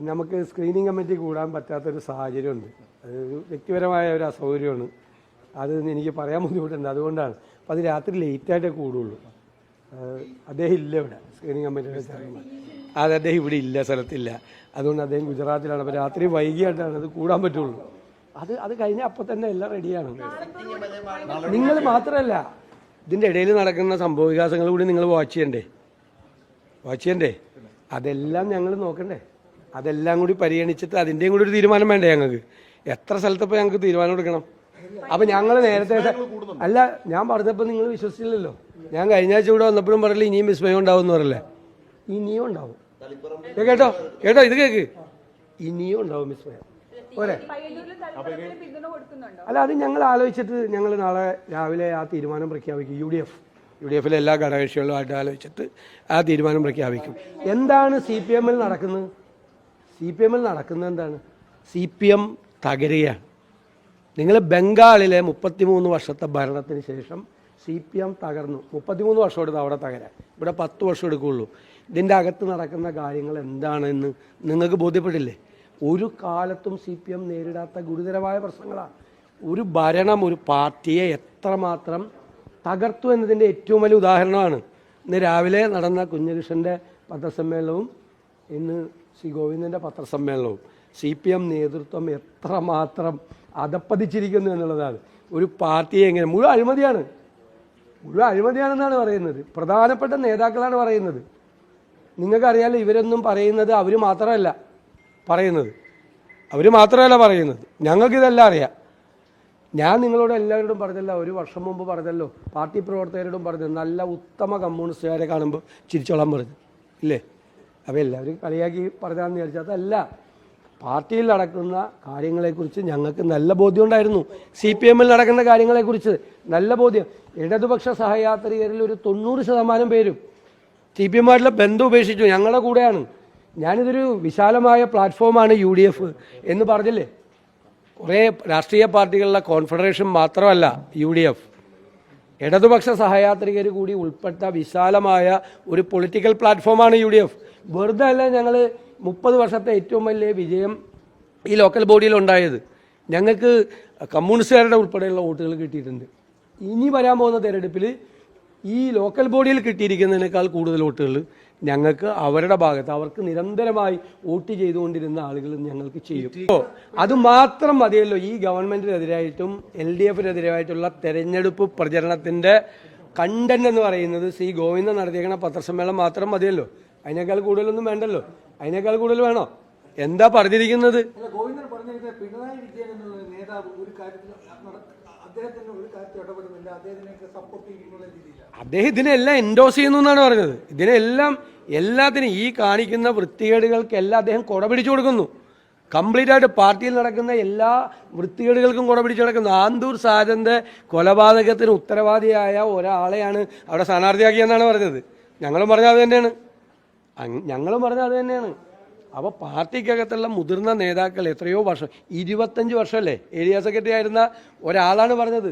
നമുക്ക് screening committee കൂടാൻ പറ്റാത്തൊരു സാഹചര്യമുണ്ട്. അതൊരു വ്യക്തിപരമായ ഒരു അസൗകര്യമാണ്. അത് എനിക്ക് പറയാൻ ബുദ്ധിമുട്ടുണ്ട്. അതുകൊണ്ടാണ്. അപ്പോൾ അത് രാത്രി ലേറ്റായിട്ടേ കൂടുള്ളൂ. അദ്ദേഹം ഇല്ല ഇവിടെ, സ്ക്രീനിങ് കമ്മിറ്റിയുടെ ചെയർമാൻ. അദ്ദേഹം ഇവിടെ ഇല്ല, സ്ഥലത്തില്ല. അതുകൊണ്ട് അദ്ദേഹം ഗുജറാത്തിലാണ്. അപ്പോൾ രാത്രി വൈകിയായിട്ടാണ് അത് കൂടാൻ പറ്റുള്ളൂ. അത് കഴിഞ്ഞാൽ അപ്പോൾ തന്നെ എല്ലാം റെഡിയാണ്. നിങ്ങൾ മാത്രമല്ല, ഇതിൻ്റെ ഇടയിൽ നടക്കുന്ന സംഭവ വികാസങ്ങൾ കൂടി നിങ്ങൾ വാച്ച് ചെയ്യണ്ടേ. അതെല്ലാം ഞങ്ങൾ നോക്കണ്ടേ. അതെല്ലാം കൂടി പരിഗണിച്ചിട്ട് അതിൻ്റെയും കൂടി ഒരു തീരുമാനം വേണ്ടേ ഞങ്ങൾക്ക്. എത്ര സ്ഥലത്തപ്പോൾ ഞങ്ങൾക്ക് തീരുമാനം എടുക്കണം. അപ്പം ഞങ്ങൾ നേരത്തെ അല്ല, ഞാൻ പറഞ്ഞപ്പോൾ നിങ്ങൾ വിശ്വസിച്ചില്ലല്ലോ. ഞാൻ കഴിഞ്ഞ ആഴ്ച ഇവിടെ വന്നപ്പോഴും പറയില്ല ഇനിയും വിസ്മയം ഉണ്ടാവും എന്ന് പറയില്ലേ. ഇനിയും ഉണ്ടാവും. കേട്ടോ ഇത് കേൾക്ക്, ഇനിയും ഉണ്ടാവും വിസ്മയം. പോരെ? അല്ല, അത് ഞങ്ങൾ ആലോചിച്ചിട്ട് ഞങ്ങൾ നാളെ രാവിലെ ആ തീരുമാനം പ്രഖ്യാപിക്കും. യു ഡി എഫിലെ എല്ലാ ഘടകകക്ഷികളുമായിട്ട് ആലോചിച്ചിട്ട് ആ തീരുമാനം പ്രഖ്യാപിക്കും. എന്താണ് CPM നടക്കുന്നത്? എന്താണ്? CPM തകരുകയാണ്. നിങ്ങൾ ബംഗാളിലെ 33 വർഷത്തെ ഭരണത്തിന് ശേഷം CPM തകർന്നു. 33 വർഷം എടുത്ത് അവിടെ തകരാൻ. ഇവിടെ 10 വർഷം എടുക്കുകയുള്ളൂ. ഇതിൻ്റെ അകത്ത് നടക്കുന്ന കാര്യങ്ങൾ എന്താണെന്ന് നിങ്ങൾക്ക് ബോധ്യപ്പെട്ടില്ലേ? ഒരു കാലത്തും CPM നേരിടാത്ത ഗുരുതരമായ പ്രശ്നങ്ങളാണ്. ഒരു ഭരണം ഒരു പാർട്ടിയെ എത്രമാത്രം തകർത്തു എന്നതിൻ്റെ ഏറ്റവും വലിയ ഉദാഹരണമാണ് ഇന്ന് രാവിലെ നടന്ന കുഞ്ഞകൃഷ്ണൻ്റെ പത്രസമ്മേളനവും ഇന്ന് ശ്രീ ഗോവിന്ദൻ്റെ പത്രസമ്മേളനവും. CPM നേതൃത്വം എത്രമാത്രം അധപ്പതിച്ചിരിക്കുന്നു എന്നുള്ളതാണ്. ഒരു പാർട്ടിയെ എങ്ങനെ മുഴുവൻ അഴിമതിയാണെന്നാണ് പറയുന്നത്. പ്രധാനപ്പെട്ട നേതാക്കളാണ് പറയുന്നത്. നിങ്ങൾക്കറിയാലോ, ഇവരൊന്നും പറയുന്നത് അവർ മാത്രമല്ല പറയുന്നത്. ഞങ്ങൾക്കിതെല്ലാം അറിയാം. ഞാൻ നിങ്ങളോട് എല്ലാവരോടും പറഞ്ഞല്ലോ, ഒരു വർഷം മുമ്പ് പറഞ്ഞല്ലോ, പാർട്ടി പ്രവർത്തകരോടും പറഞ്ഞു, നല്ല ഉത്തമ കമ്മ്യൂണിസ്റ്റുകാരെ കാണുമ്പോൾ ചിരിച്ചോളാൻ പറഞ്ഞു ഇല്ലേ. അപ്പോൾ എല്ലാവരും കളിയാക്കി പറഞ്ഞാന്ന് വിചാരിച്ചാൽ അതല്ല. പാർട്ടിയിൽ നടക്കുന്ന കാര്യങ്ങളെക്കുറിച്ച് ഞങ്ങൾക്ക് നല്ല ബോധ്യം ഉണ്ടായിരുന്നു. CPM നടക്കുന്ന കാര്യങ്ങളെക്കുറിച്ച് നല്ല ബോധ്യം. ഇടതുപക്ഷ സഹയാത്രികരിൽ ഒരു 90% പേരും CPM ബന്ധം ഉപേക്ഷിച്ചു, ഞങ്ങളുടെ കൂടെയാണ്. ഞാനിതൊരു വിശാലമായ പ്ലാറ്റ്ഫോമാണ് UDF എന്ന് പറഞ്ഞില്ലേ. കുറേ രാഷ്ട്രീയ പാർട്ടികളുടെ കോൺഫെഡറേഷൻ മാത്രമല്ല UDF, ഇടതുപക്ഷ സഹയാത്രികർ കൂടി ഉൾപ്പെട്ട വിശാലമായ ഒരു പൊളിറ്റിക്കൽ പ്ലാറ്റ്ഫോമാണ് UDF. വെറുതെ അല്ല ഞങ്ങൾ 30 വർഷത്തെ ഏറ്റവും വലിയ വിജയം ഈ ലോക്കൽ ബോഡിയിൽ ഉണ്ടായത്. ഞങ്ങൾക്ക് കമ്മ്യൂണിസ്റ്റുകാരുടെ ഉൾപ്പെടെയുള്ള വോട്ടുകൾ കിട്ടിയിട്ടുണ്ട്. ഇനി വരാൻ പോകുന്ന തെരഞ്ഞെടുപ്പിൽ ഈ ലോക്കൽ ബോഡിയിൽ കിട്ടിയിരിക്കുന്നതിനേക്കാൾ കൂടുതൽ വോട്ടുകൾ ഞങ്ങൾക്ക് അവരുടെ ഭാഗത്ത്, അവർക്ക് നിരന്തരമായി വോട്ട് ചെയ്തുകൊണ്ടിരുന്ന ആളുകൾ ഞങ്ങൾക്ക് ചെയ്യും. അത് മാത്രം മതിയല്ലോ ഈ ഗവൺമെൻറ്റിനെതിരായിട്ടും LDFിനെതിരായിട്ടുള്ള തെരഞ്ഞെടുപ്പ് പ്രചരണത്തിൻ്റെ കണ്ടന്റ് എന്ന് പറയുന്നത്. ശ്രീ ഗോവിന്ദൻ നടത്തിയേക്കണ പത്രസമ്മേളനം മാത്രം മതിയല്ലോ. അതിനേക്കാൾ കൂടുതലൊന്നും വേണ്ടല്ലോ. അതിനേക്കാൾ കൂടുതൽ വേണോ? എന്താ പറഞ്ഞിരിക്കുന്നത്? അദ്ദേഹം ഇതിനെല്ലാം എൻഡോസ് ചെയ്യുന്നു എന്നാണ് പറഞ്ഞത്. എല്ലാത്തിനും ഈ കാണിക്കുന്ന വൃത്തികേടുകൾക്കെല്ലാം അദ്ദേഹം കൊട പിടിച്ചു കൊടുക്കുന്നു. കംപ്ലീറ്റ് ആയിട്ട് പാർട്ടിയിൽ നടക്കുന്ന എല്ലാ വൃത്തികേടുകൾക്കും കൊട പിടിച്ചു നടക്കുന്നു. ആന്തൂർ സാജന്റെ കൊലപാതകത്തിന് ഉത്തരവാദിയായ ഒരാളെയാണ് അവിടെ സ്ഥാനാർത്ഥിയാക്കിയെന്നാണ് പറഞ്ഞത്. ഞങ്ങളും പറഞ്ഞത് അത് തന്നെയാണ്. അപ്പോൾ പാർട്ടിക്കകത്തുള്ള മുതിർന്ന നേതാക്കൾ എത്രയോ വർഷം, 25 വർഷമല്ലേ ഏരിയ സെക്രട്ടറി ആയിരുന്ന ഒരാളാണ് പറഞ്ഞത്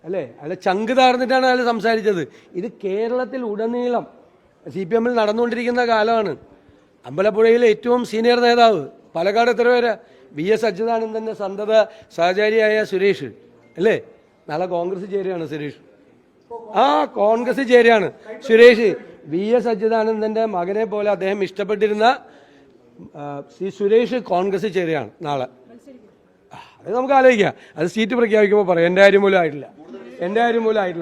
അല്ലേ. അയാൾ ചങ്ക് താർന്നിട്ടാണ് അയാൾ സംസാരിച്ചത്. ഇത് കേരളത്തിൽ ഉടനീളം CPM നടന്നുകൊണ്ടിരിക്കുന്ന കാലമാണ്. അമ്പലപ്പുഴയിലെ ഏറ്റവും സീനിയർ നേതാവ്, പാലക്കാട് എത്ര പേര്, VS അച്യുതാനന്ദൻ്റെ സന്തത സഹചാരിയായ സുരേഷ് അല്ലേ, നാളെ കോൺഗ്രസ് ചേരുകയാണ് സുരേഷ്. കോൺഗ്രസ് ചേരുകയാണ് സുരേഷ്. VS അച്യുതാനന്ദൻ്റെ മകനെ പോലെ അദ്ദേഹം ഇഷ്ടപ്പെട്ടിരുന്ന ശ്രീ സുരേഷ് കോൺഗ്രസ് ചേരുകയാണ് നാളെ. അത് നമുക്ക് ആലോചിക്കാം. അത് സീറ്റ് പ്രഖ്യാപിക്കുമ്പോൾ പറയാം. എൻ്റെ കാര്യം പോലും ആയിട്ടില്ല.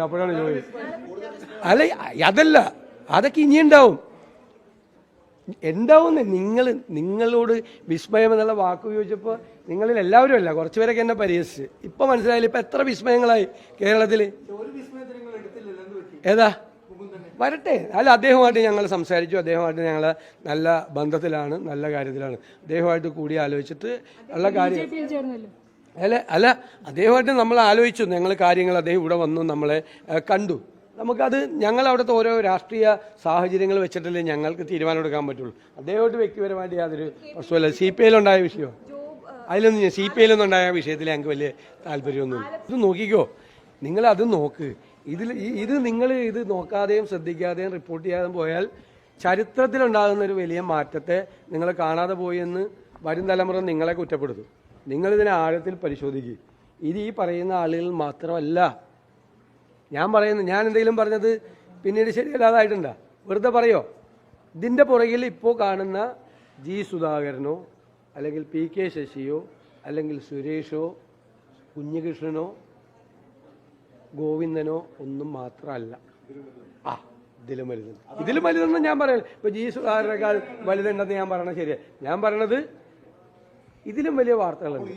അപ്പോഴാണ് ജോലി. അല്ല, അതല്ല, അതൊക്കെ ഇനി ഉണ്ടാവും. നിങ്ങളോട് വിസ്മയം എന്നുള്ള വാക്ക് ഉപയോഗിച്ചപ്പോൾ നിങ്ങളിൽ എല്ലാവരും അല്ല, കുറച്ച് പേരൊക്കെ എന്നെ പരിഹസിച്ച്. ഇപ്പം മനസ്സിലായില്ല ഇപ്പം എത്ര വിസ്മയങ്ങളായി കേരളത്തിൽ. ഏതാ വരട്ടെ. അല്ല, അദ്ദേഹമായിട്ട് ഞങ്ങൾ സംസാരിച്ചു. അദ്ദേഹമായിട്ട് ഞങ്ങൾ നല്ല ബന്ധത്തിലാണ്, നല്ല കാര്യത്തിലാണ്. അദ്ദേഹമായിട്ട് കൂടി ആലോചിച്ചിട്ട് ഉള്ള കാര്യം അല്ല അദ്ദേഹമായിട്ട് നമ്മൾ ആലോചിച്ചു. ഞങ്ങൾ കാര്യങ്ങൾ അദ്ദേഹം ഇവിടെ വന്നു, നമ്മളെ കണ്ടു. നമുക്കത് ഞങ്ങൾ അവിടുത്തെ ഓരോ രാഷ്ട്രീയ സാഹചര്യങ്ങൾ വെച്ചിട്ടല്ലേ ഞങ്ങൾക്ക് തീരുമാനമെടുക്കാൻ പറ്റുള്ളൂ. അദ്ദേഹമായിട്ട് വ്യക്തിപരമായിട്ട് യാതൊരു പ്രശ്നമല്ല. CPIയിലുണ്ടായ വിഷയമോ അതിലൊന്നും CPIയിലൊന്നുണ്ടായ വിഷയത്തിൽ ഞങ്ങൾക്ക് വലിയ താല്പര്യമൊന്നുമില്ല. ഇത് നോക്കിക്കോ, നിങ്ങളത് നോക്ക്. ഇത് നിങ്ങൾ ഇത് നോക്കാതെയും ശ്രദ്ധിക്കാതെയും റിപ്പോർട്ട് ചെയ്യാതെ പോയാൽ ചരിത്രത്തിലുണ്ടാകുന്ന ഒരു വലിയ മാറ്റത്തെ നിങ്ങൾ കാണാതെ പോയി എന്ന് വരും തലമുറ നിങ്ങളെ കുറ്റപ്പെടുത്തും. നിങ്ങളിതിനെ ആഴത്തിൽ പരിശോധിക്കുക. ഇത് ഈ പറയുന്ന ആളുകൾ മാത്രമല്ല. ഞാൻ എന്തെങ്കിലും പറഞ്ഞത് പിന്നീട് ശരിയല്ലാതായിട്ടുണ്ടോ? വെറുതെ പറയോ? ഇതിൻ്റെ പുറകിൽ ഇപ്പോൾ കാണുന്ന ജി സുധാകരനോ അല്ലെങ്കിൽ പി കെ ശശിയോ അല്ലെങ്കിൽ സുരേഷോ കുഞ്ഞികൃഷ്ണനോ ഗോവിന്ദനോ ഒന്നും മാത്രമല്ല. ഇതിലും വലുതെന്ന് ഞാൻ പറയല. ഇപ്പൊ ജി സുധാകരനേക്കാൾ വലുതുണ്ടെന്ന് ഞാൻ പറയണത് ശരിയാണ്. ഞാൻ പറയണത് ഇതിലും വലിയ വാർത്തകളുണ്ട്.